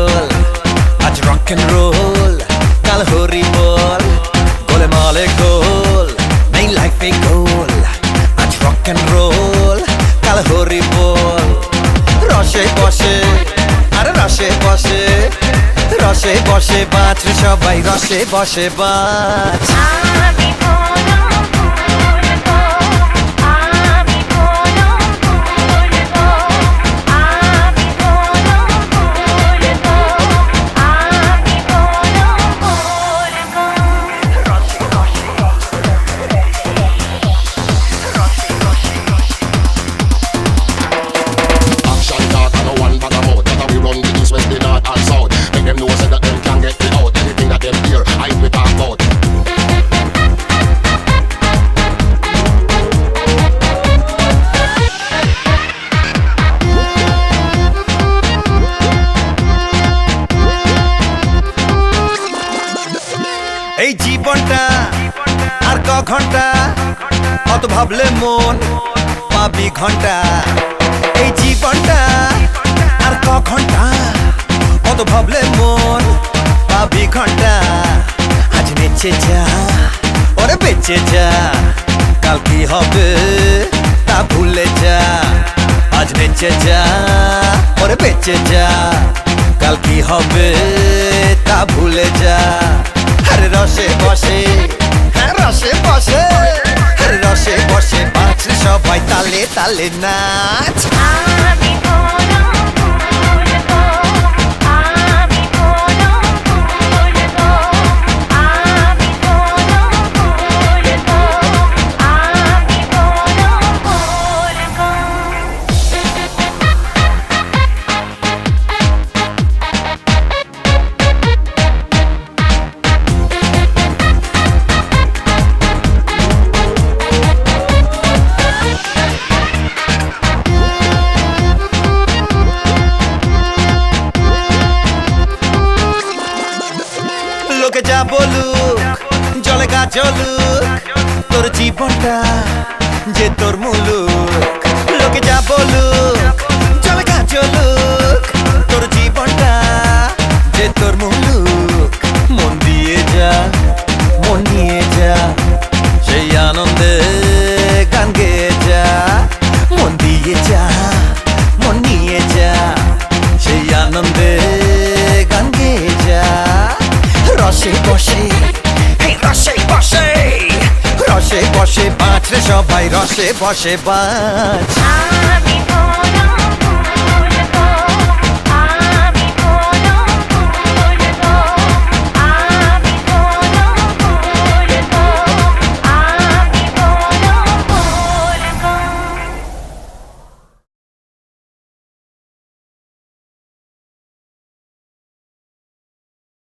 গোল আজ rock and role কাল হরি বল গোলে মালে গোল নেই লাইফে গোল আজ রক এন্ড রোল কাল হরি বল রসে বসে আরে রসে বসে রসে বসে বাঁচ রে সবাই রসে বসে বাঁচ এই জীবনটা আর ক ঘন্টা অত ভাবলে মন পাবি ঘন্টা এই জীবনটা আর ক ঘন্টা অত ভাবলে মন পাবি ঘন্টা আজ নেচে যা ওরে বেঁচে যা কাল কি হবে তা ভুলে যা আজ নেচে যা ওরে বেঁচে যা কাল কি হবে তা ভুলে যা আরে রসে বসে হ্যাঁ রসে বসে আরে রসে বসে বাঁচ সবাই তালে তালে নাচ লোকে যা বলুক জলে গা জ্বলুক তোর জীবনটা যে তোর মুলুক লোকে যা বলুক জলে গা জ্বলুক তোর জীবনটা যে তোর মুলুক মন দিয়ে যা মন নিয়ে যা সেই আনন্দে গান গেয়ে যা মন দিয়ে যা মন নিয়ে যা সেই আনন্দে গান গেয়ে যা রসে বসে রসে বসে রসে বসে বাঁচ রে সবাই রসে বসে বাঁচ